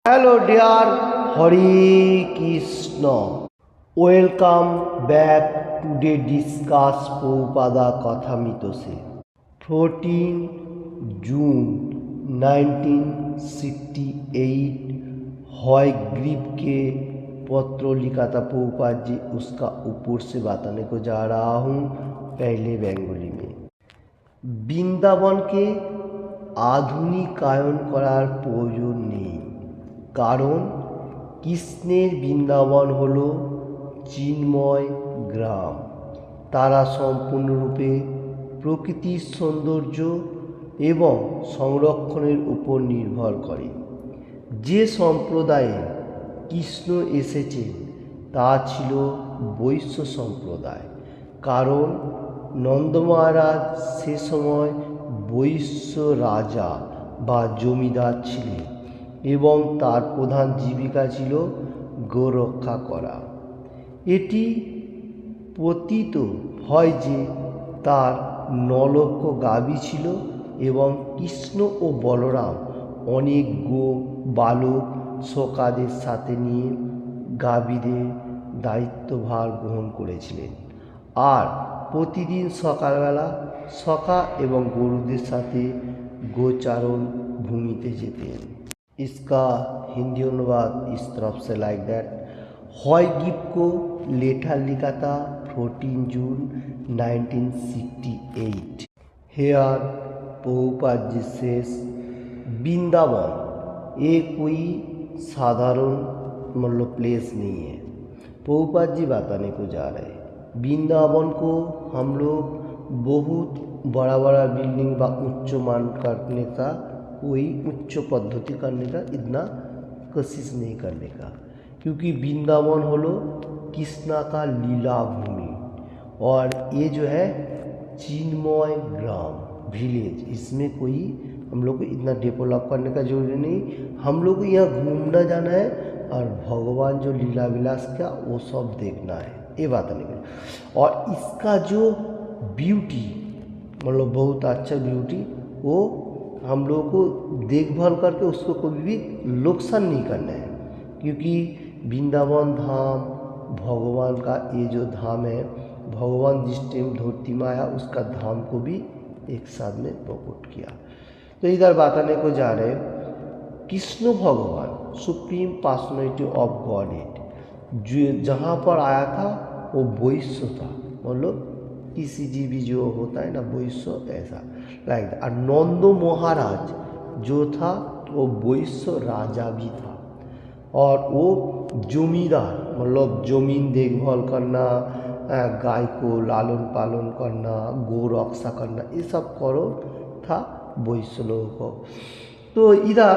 Hello dear Hare Krishna. Welcome back. Today discuss Prabhupada Kathamithose. 14 June 1968 Hayagriva के पत्र लिखा था प्रभुपाद जी, उसका ऊपर से बताने को जा रहा हूँ। पहले बेंगली में বৃন্দাবন के আধুনিকায়ন করার প্রয়োজন নেই, কারণ কৃষ্ণের বৃন্দাবন হল চিন্ময় গ্রাম। তারা সম্পূর্ণরূপে প্রকৃতির সৌন্দর্য এবং সংরক্ষণের উপর নির্ভর করে। যে সম্প্রদায়ে কৃষ্ণ এসেছেন তা ছিল বৈশ্য সম্প্রদায়, কারণ নন্দ মহারাজ সে সময় বৈশ্য রাজা বা জমিদার ছিলেন এবং তার প্রধান জীবিকা ছিল গোরক্ষা করা। এটি প্রতীত হয় যে তার 9 লক্ষ গাভী ছিল এবং কৃষ্ণ ও বলরাম অনেক গো বালক সখাদের সাথে নিয়ে গাভীদের দায়িত্বভার গ্রহণ করেছিলেন আর প্রতিদিন সকালবেলা সখা এবং গরুদের সাথে गोचारण भूमिते जेतें। इसका हिंदी अनुवाद इस तरफ से लाइक दैट। हयग्रीव को लेटर लिखा था 14 जून 1968। हेयर प्रभुपाद जी सेज वृंदावन ये कोई साधारण मतलब प्लेस नहीं है। प्रभुपाद जी बताने को जा रहे हैं वृंदावन को हम लोग बहुत बड़ा बड़ा बिल्डिंग व उच्च मान करने का, कोई उच्च पद्धति करने का इतना कोशिश नहीं करने का, क्योंकि वृंदावन हलो कृष्णा का लीला भूमि और ये जो है चिन्मय ग्राम विलेज, इसमें कोई हम लोग को इतना डेवलप करने का जरूरी नहीं। हम लोग को यहाँ घूमना जाना है और भगवान जो लीला विलास का वो सब देखना है, ये बात नहीं। और इसका जो ब्यूटी मतलब बहुत अच्छा ब्यूटी, वो हम लोगों को देखभाल करके उसको कभी भी नुकसान नहीं करना है, क्योंकि वृंदावन धाम भगवान का ये जो धाम है, भगवान जिस टाइम धरती में आया उसका धाम को भी एक साथ में प्रकट किया। तो इधर बताने को जा रहे कृष्ण भगवान सुप्रीम पर्सनैलिटी ऑफ गॉडहेड जो जहाँ पर आया था वो वैश्य था, मतलब किसी जीवी जो होता है ना वैश्य, ऐसा लाइक। और नंद महाराज जो था वो वैश्य राजा भी था और वो जमींदार मतलब जमीन देखभाल करना, गाय को लालन पालन करना, गो रक्षा करना, ये सब करो था वैश्य लोगों को। तो इधर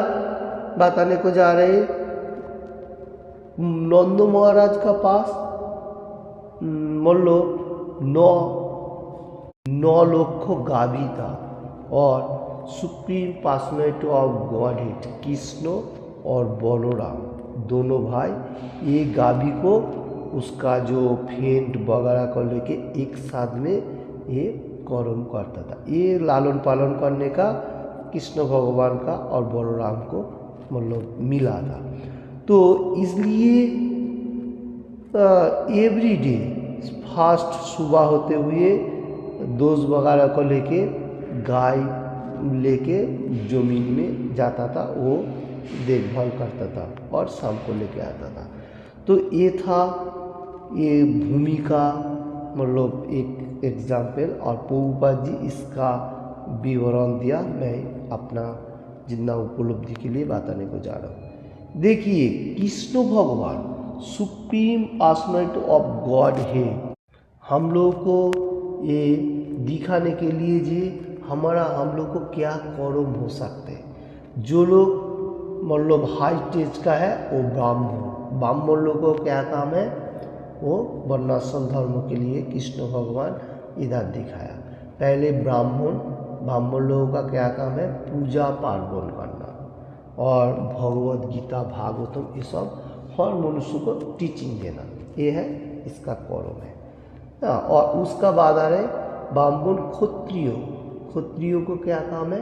बताने को जा रहे नंद महाराज का पास मतलब 9 लक्ष गाभी था और supreme personality of godhead Krishna और बलराम दोनों भाई ये गाभी को उसका जो फेंट वगैरह को लेके एक साथ में ये कर्म करता था। ये लालन पालन करने का कृष्ण भगवान का और बलराम को मतलब मिला था। तो इसलिए एवरी डे फास्ट सुबह होते हुए दोस्त वगैरह को लेके गाय लेके जमीन में जाता था, वो देखभाल करता था और शाम को लेके आता था। तो ये था ये भूमि का मतलब एक एग्जाम्पल और प्रभुपाद जी इसका विवरण दिया। मैं अपना जितना उपलब्धि के लिए बताने को जा रहा हूँ। देखिए कृष्ण भगवान सुप्रीम पर्सनैलिटी ऑफ गॉड है, हम लोग को ये दिखाने के लिए जी हम लोग को क्या कर्म हो सकते हैं। जो लोग मतलब हाई स्टेज का है वो ब्राह्मण लोगों को क्या काम है, वो वर्णाश्रम धर्म के लिए कृष्ण भगवान इधर दिखाया। पहले ब्राह्मण लोगों का क्या काम है, पूजा पार्वण करना और भगवद गीता भागवतम ये सब हर मनुष्य को टीचिंग देना, ये है इसका कर्म है। और उसका बाद आ रहे ब्राह्मण क्षत्रियों को क्या काम है,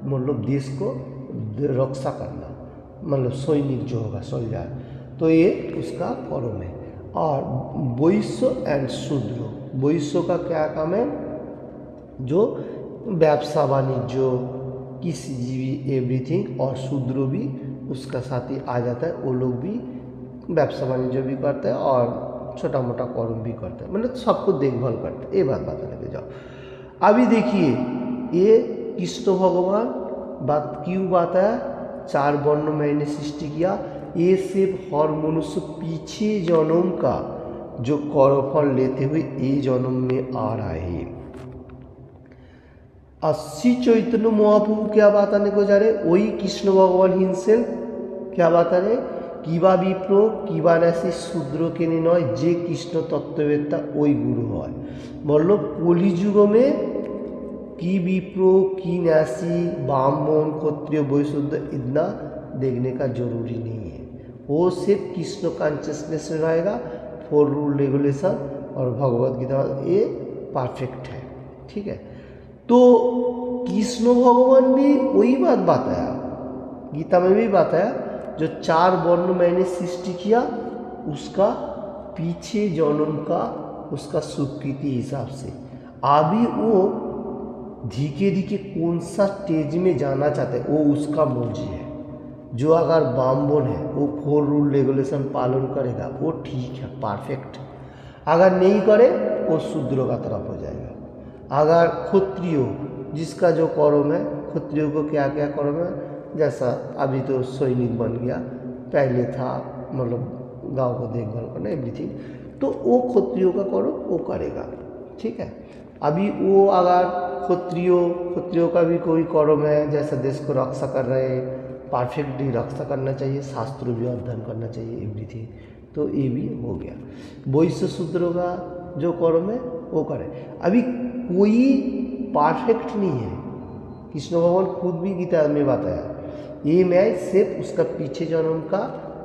मतलब देश को रक्षा करना मतलब सैनिक जो होगा सोल्जर, तो ये उसका कर्म है। और वैश्य एंड शूद्र, वैश्य का क्या काम है, जो व्यवसा वाणिज्य किसी जीवी एवरीथिंग, और शूद्र भी उसका साथ ही आ जाता है, वो लोग भी व्यवसा वाणिज्य भी करते हैं और छोटा मोटा कर्म भी करते हैं, मतलब सबको देखभाल करते हैं। ये बात बताने के जाओ। अभी देखिए ये कृष्ण भगवान बात क्यों बताया, 4 वर्ण मैंने सृष्टि किया, ये सिर्फ हर मनुष्य पीछे जन्म का जो कर्मफल लेते हुए ये जन्म में आ रहा है। 80 चैतन्य महाप्रभु क्या बताने को जा रहे, वही कृष्ण भगवान हिमसेल्फ क्या बता रहे, কিবা বিপ্র কিবা নাসি শূদ্রকে নয় যে কৃষ্ণ তত্ত্ববেত্তা ওই গুরু হয়। मतलब कलियुग में की विप्रो की न्यासी ब्राह्मण क्षत्रिय वैश्य इतना देखने का जरूरी नहीं है, वो सिर्फ कृष्ण कॉन्शियसनेस में रहेगा। 4 रूल रेगुलेशन और भगवत गीता ये परफेक्ट है, ठीक है। तो कृष्ण भगवान भी वही बात बताया, गीता में भी बताया, जो 4 वर्ण मैंने सृष्टि किया उसका पीछे जन्म का उसका स्वीकृति हिसाब से। अभी वो धीरे धीरे कौन सा स्टेज में जाना चाहते हैं वो उसका मर्जी है। जो अगर ब्राह्मण है वो 4 रूल रेगुलेशन पालन करेगा, वो ठीक है, परफेक्ट। अगर नहीं करे वो शूद्र का तरफ हो जाएगा। अगर क्षत्रिय जिसका जो कर्म है, क्षत्रियो को क्या क्या कर्म है, जैसा अभी तो सैनिक बन गया, पहले था मतलब गांव को देखभाल करना एवरीथिंग, तो वो क्षत्रियो का कर्म वो करेगा, ठीक है। अभी वो अगर क्षत्रियो का भी कोई कर्म है, जैसा देश को रक्षा कर रहे, परफेक्टली रक्षा करना चाहिए, शास्त्र भी अध्ययन करना चाहिए एवरीथिंग, तो ये भी हो गया। वैश्य शूद्र का जो कर्म है वो करे। अभी कोई परफेक्ट नहीं है, कृष्ण भगवान खुद भी गीता में बताया, ये मैं सिर्फ उसका पीछे जन्म का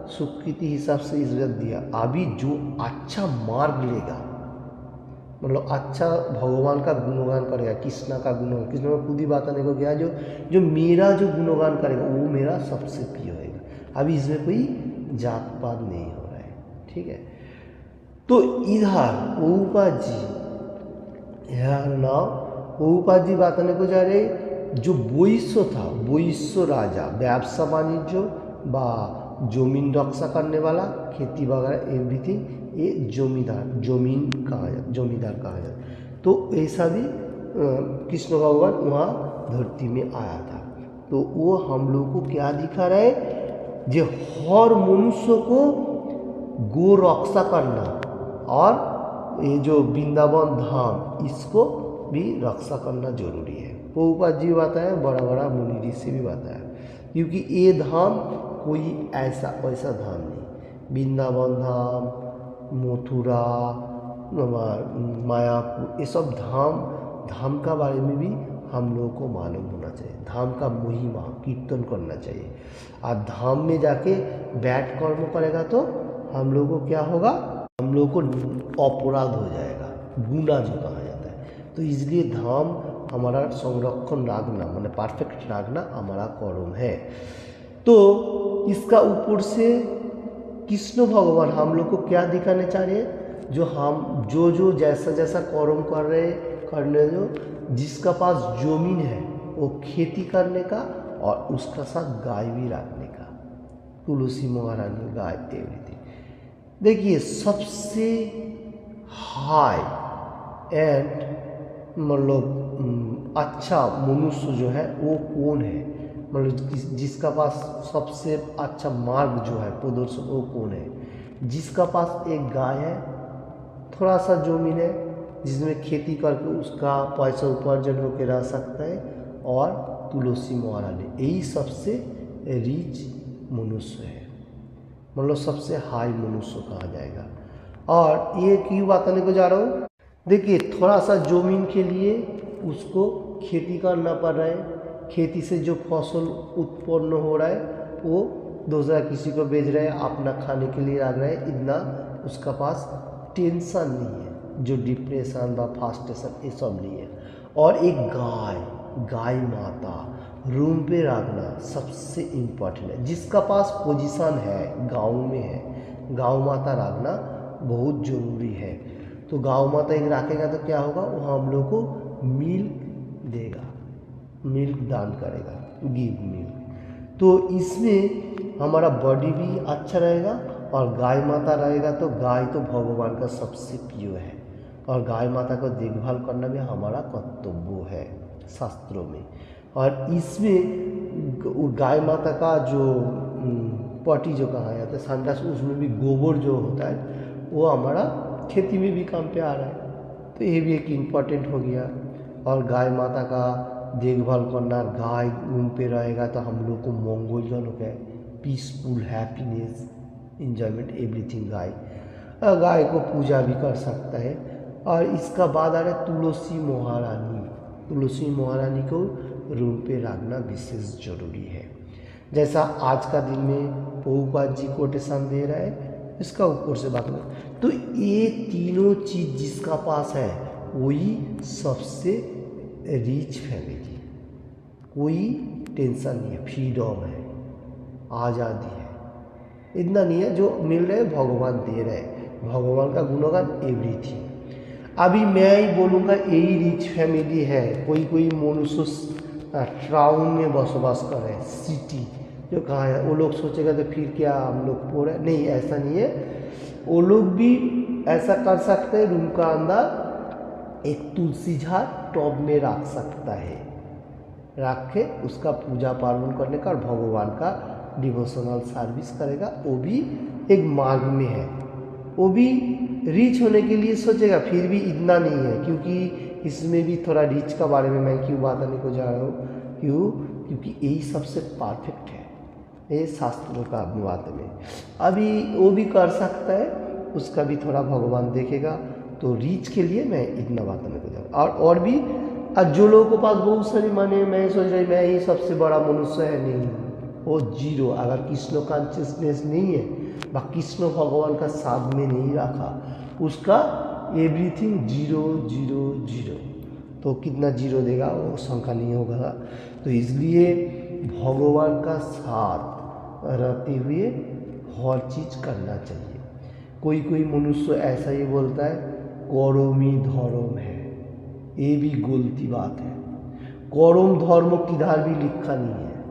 स्वीकृति हिसाब से इज्जत दिया। अभी जो अच्छा मार्ग लेगा, मतलब अच्छा भगवान का गुणगान करेगा, कृष्णा का गुणगान, कृष्ण में खुद ही बताने को गया, जो मेरा जो गुणगान करेगा वो मेरा सबसे प्रिय होगा। अभी इसमें कोई जात पात नहीं हो रहा है, ठीक है। तो इधर प्रभुपाद जी नाम प्रभुपाद जी बताने को जा रहे, जो वैश्य था, वैश्य राजा व्यवसा वाणिज्य बा जमीन रक्षा करने वाला, खेती वगैरह एवरीथिंग, ये जमींदार जमींदार कहा जाए। तो ऐसा भी कृष्ण भगवान वहाँ धरती में आया था। तो वो हम लोग को क्या दिखा रहा है, जो हर मनुष्य को गो रक्षा करना और ये जो वृंदावन धाम इसको भी रक्षा करना जरूरी है। प्रभुपाद जी बताया, बड़ा बड़ा मुनि ऋषि भी बताया, क्योंकि ये धाम कोई ऐसा वैसा धाम नहीं, वृंदावन धाम, मथुरा, मायापुर, ये सब धाम का बारे में भी हम लोगों को मालूम होना चाहिए। धाम का महिमा कीर्तन करना चाहिए। और धाम में जाके बैठ कर्म करेगा तो हम लोगों को क्या होगा, हम लोगों को अपराध हो जाएगा, गुनाह जो कहा जाता है। तो इसलिए धाम हमारा संरक्षण रखना, माने परफेक्ट रखना हमारा कर्म है। तो इसका ऊपर से कृष्ण भगवान हम लोग को क्या दिखाने चाह रहे हैं, जो हम जो जैसा जैसा कर्म कर रहे करने, जो जिसका पास जमीन है वो खेती करने का और उसका साथ गाय भी रखने का, तुलसी महारानी गाय एवरीथिंग। देखिए सबसे हाई एंड मतलब अच्छा मनुष्य जो है वो कौन है, मतलब जिसका पास सबसे अच्छा मार्ग जो है प्रदर्शन वो कौन है, जिसका पास एक गाय है, थोड़ा सा जमीन है जिसमें खेती करके उसका पैसा उपार्जन होकर रह सकता है, और तुलसी महारानी, यही सबसे रिच मनुष्य है, मतलब सबसे हाई मनुष्य कहा जाएगा। और ये क्यों बताने को जा रहा हूँ, देखिए थोड़ा सा जमीन के लिए उसको खेती करना पड़ रहा है, खेती से जो फसल उत्पन्न हो रहा है वो दूसरा किसी को बेच रहा है, अपना खाने के लिए रख रहा है, इतना उसका पास टेंशन नहीं है, जो डिप्रेशन व फ्रस्ट्रेशन ये सब नहीं है। और एक गाय माता रूम पे रखना सबसे इम्पोर्टेंट है। जिसका पास पोजीशन है, गांव में है, गांव माता रखना बहुत ज़रूरी है। तो गांव माता एक रखेगा तो क्या होगा, वो हम लोग को मिल्क देगा, मिल्क दान करेगा, गिव मिल्क। तो इसमें हमारा बॉडी भी अच्छा रहेगा। और गाय माता रहेगा तो गाय तो भगवान का सबसे प्रिय है, और गाय माता को देखभाल करना भी हमारा कर्तव्य है शास्त्रों में। और इसमें गाय माता का जो पॉटी जो कहा जाता है, संडास, उसमें भी गोबर जो होता है वो हमारा खेती में भी काम पे आ रहा है। तो ये भी एक इम्पॉर्टेंट हो गया। और गाय माता का देखभाल करना, गाय रूम पे रहेगा तो हम लोग को मंगलजनक है, पीसफुल, हैप्पीनेस, इंजॉयमेंट, एवरीथिंग। गाय को पूजा भी कर सकता है। और इसका बाद आ रहा है तुलसी महारानी। तुलसी महारानी को रूम पे रखना विशेष जरूरी है। जैसा आज का दिन में प्रभुपाद जी कोटेशन दे रहा है, इसका ऊपर से बात करें तो ये तीनों चीज जिसका पास है वही सबसे रिच फैमिली। कोई टेंशन नहीं है, फ्रीडम है, आज़ादी है। इतना नहीं है, जो मिल रहे भगवान दे रहे, भगवान का गुणगान एवरीथिंग। अभी मैं ही बोलूँगा यही रिच फैमिली है। कोई कोई मनुष्य टाउन में बसवास कर रहे, सिटी जो कहाँ है, वो लोग सोचेगा तो फिर क्या हम लोग पोर है, नहीं, ऐसा नहीं है। वो लोग भी ऐसा कर सकते हैं, रूम का अंदर एक तुलसी झाड़ टॉप में रख सकता है, रख के उसका पूजा पालन करने का और भगवान का डिवोशनल सर्विस करेगा। वो भी एक मार्ग में है, वो भी रिच होने के लिए सोचेगा, फिर भी इतना नहीं है। क्योंकि इसमें भी थोड़ा रिच का बारे में मैं क्यों बताने को जा रहा हूँ, क्योंकि यही सबसे परफेक्ट है ये शास्त्रों का बात में। अभी वो भी कर सकता है, उसका भी थोड़ा भगवान देखेगा। तो रिच के लिए मैं इतना बताने को जा रहा हूँ। और भी जो लोगों के पास बहुत सारी माने, मैं सोच रही मैं ही सबसे बड़ा मनुष्य है, नहीं, वो जीरो। अगर कृष्ण कॉन्शियसनेस नहीं है, कृष्ण भगवान का साथ में नहीं रखा, उसका एवरीथिंग जीरो जीरो जीरो। तो कितना जीरो देगा वो संख्या नहीं होगा। तो इसलिए भगवान का साथ रहते हुए हर चीज़ करना चाहिए। कोई कोई मनुष्य ऐसा ही बोलता है कर्म ही धर्म है, ये भी गलती बात है। कर्म धर्म किधर भी लिखा नहीं है,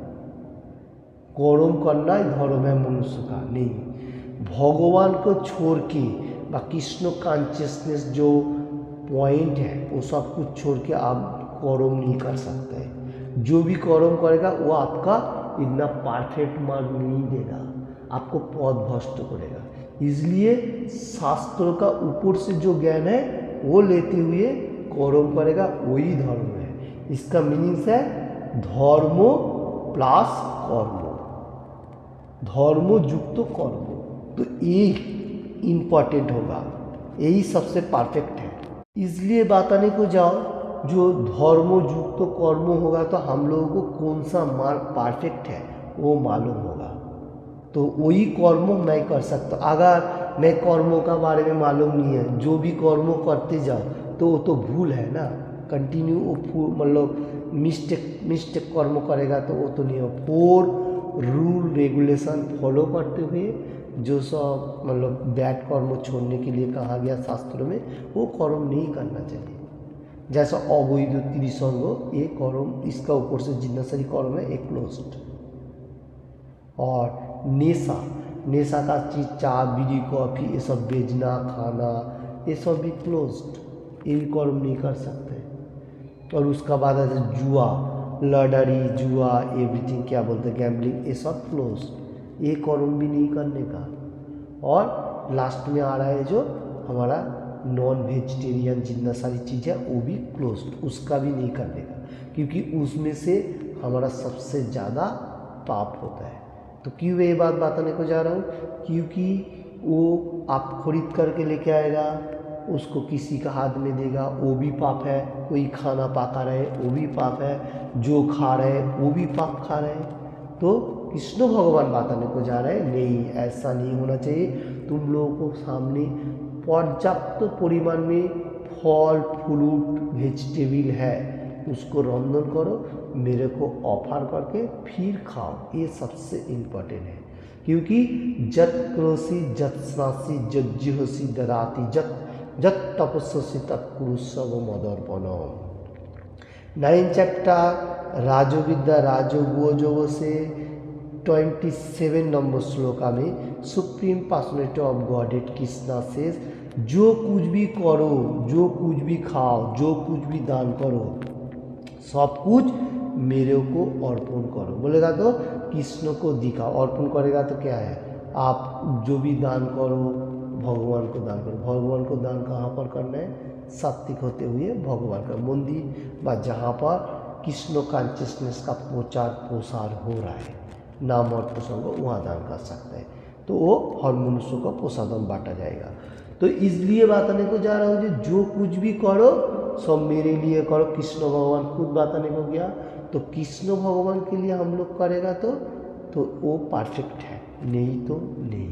कर्म करना ही धर्म है मनुष्य का, नहीं। भगवान को छोड़ के कृष्ण कॉन्शियसनेस जो पॉइंट है वो सब कुछ छोड़ के आप कर्म नहीं कर सकते। जो भी कर्म करेगा वो आपका इतना परफेक्ट मार्ग नहीं देगा, आपको पद भ्रष्ट करेगा। इसलिए शास्त्रों का ऊपर से जो ज्ञान है वो लेते हुए कर्म करेगा, वही धर्म है। इसका मीनिंग्स है धर्मो प्लस कर्मो, धर्मो युक्त कर्मो। तो ये इम्पॉर्टेंट होगा, यही सबसे परफेक्ट है। इसलिए बताने को जाओ, जो धर्मो युक्त कर्म होगा तो हम लोगों को कौन सा मार्ग परफेक्ट है वो मालूम होगा, तो वही कर्म मैं कर सकता। अगर मैं कर्मों का बारे में मालूम नहीं है, जो भी कर्म करते जाओ तो वो तो भूल है ना, कंटिन्यू मतलब मिस्टेक कर्म करेगा तो वो तो नहीं हो। 4 रूल रेगुलेशन फॉलो करते हुए जो सब मतलब बैड कर्म छोड़ने के लिए कहा गया शास्त्रों में, वो कर्म नहीं करना चाहिए। जैसा अवैध त्रिसंग, ये कर्म, इसका ऊपर से जितना सारी कर्म है एक क्लोज्ड। और नेशा का चीज़, चाय बीड़ी कॉफ़ी ये सब बेचना खाना, ये सब भी क्लोज्ड, ये भी कर्म नहीं कर सकते। और उसका बाद है जुआ, लॉटरी, जुआ, एवरीथिंग क्या बोलते हैं, गैम्बलिंग, ये सब क्लोज्ड, ये कर्म भी नहीं करने का। और लास्ट में आ रहा है जो हमारा नॉन वेजिटेरियन जितना सारी चीज़ है वो भी क्लोज्ड, उसका भी नहीं करने का, क्योंकि उसमें से हमारा सबसे ज़्यादा पाप होता है। तो क्यों ये बात बताने को जा रहा हूँ, क्योंकि वो आप खरीद करके लेके आएगा, उसको किसी का हाथ में देगा, वो भी पाप है। कोई खाना पका रहे वो भी पाप है, जो खा रहे वो भी पाप खा रहे। तो कृष्ण भगवान बताने को जा रहे हैं, नहीं, ऐसा नहीं होना चाहिए। तुम लोगों को सामने पर्याप्त परिमाण में फल फ्रूट वेजिटेबल है, उसको रंधन करो, मेरे को ऑफर करके फिर खाओ। ये सबसे इम्पोर्टेंट है, क्योंकि जत क्रोसी जत स्नासी जत जिहोसी दराती जत तपस्वी तत्कुरुस्व मदर्पणम। 9 चैप्टर राजविद्या राजगोजो से 27 नंबर श्लोका में supreme personality of godhead Krishna से जो कुछ भी करो, जो कुछ भी खाओ, जो कुछ भी दान करो, सब कुछ मेरे को अर्पण करो। बोलेगा तो कृष्ण को दिखाओ। अर्पण करेगा तो क्या है, आप जो भी दान करो भगवान को दान करो। भगवान को दान कहाँ पर करना है, सात्विक होते हुए भगवान का मंदिर व जहाँ पर कृष्ण कॉन्शियसनेस का प्रचार प्रसार हो रहा है, नाम और प्रसंग, वहाँ दान कर सकते हैं। तो वो हर मनुष्य को प्रसादम बांटा जाएगा। तो इसलिए बताने को जा रहा हूँ जो कुछ भी करो सब मेरे लिए करो। कृष्ण भगवान खुद बताने को गया, तो कृष्ण भगवान के लिए हम लोग करेगा तो वो परफेक्ट है, नहीं तो नहीं।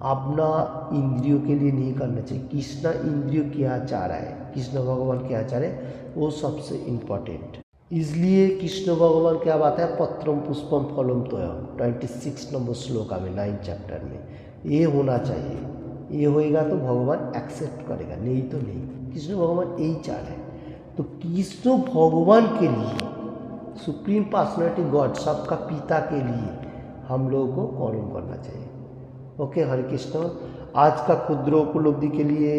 अपना इंद्रियों के लिए नहीं करना चाहिए। कृष्ण इंद्रियों क्या चाह रहा है, कृष्ण भगवान क्या चाह रहे हैं, वो सबसे इम्पोर्टेंट। इसलिए कृष्ण भगवान क्या बात है, पत्रम पुष्पम फलम तोयम 26 नंबर श्लोका में 9 चैप्टर में ये होना चाहिए। ये होएगा तो भगवान एक्सेप्ट करेगा, नहीं तो नहीं। कृष्ण भगवान यही चाह रहे हैं। तो कृष्ण भगवान के लिए, सुप्रीम पर्सनैलिटी गॉड, सबका पिता के लिए हम लोगों को कर्म करना चाहिए। ओके, हरे कृष्ण। आज का क्षुद्र उपलब्धि के लिए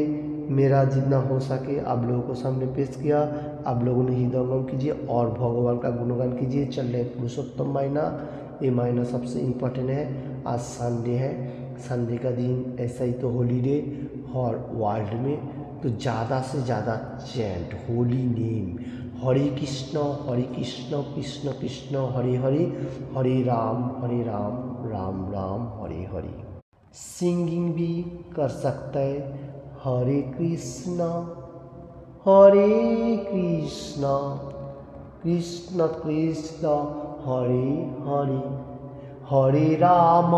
मेरा जितना हो सके आप लोगों को सामने पेश किया। आप लोगों ने हृदयंगम कीजिए और भगवान का गुणगान कीजिए। चल रहे पुरुषोत्तम महीना, ये महीना सबसे इम्पोर्टेंट है। आज संडे है, संडे का दिन ऐसा ही तो हॉलीडे हर वर्ल्ड में, तो ज़्यादा से ज़्यादा चैंट होली नेम हरे कृष्ण कृष्ण कृष्ण हरे हरे, हरे राम राम राम हरे हरे। सिंगिंग भी कर सकता है, हरे कृष्ण कृष्ण कृष्ण हरे हरे, हरे राम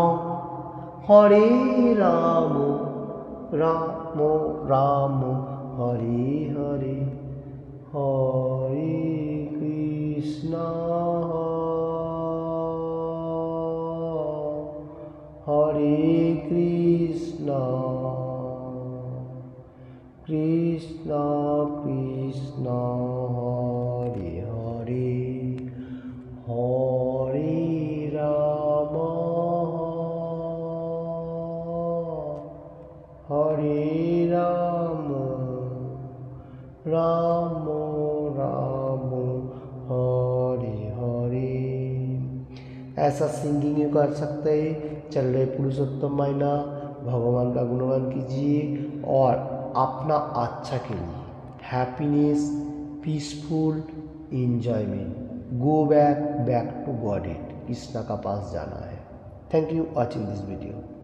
राम राम हरे हरे, हरे कृष्ण हरे कृष्ण कृष्ण कृष्ण हरे हरे, हरे राम राम राम हरे हरे। ऐसा सिंगिंग कर सकते हैं। चल रहे पुरुषोत्तम महीना, भगवान का गुणगान कीजिए और अपना अच्छा के लिए happiness, peaceful enjoyment, go back to Godhead, Krishna का पास जाना है। Thank you watching this video.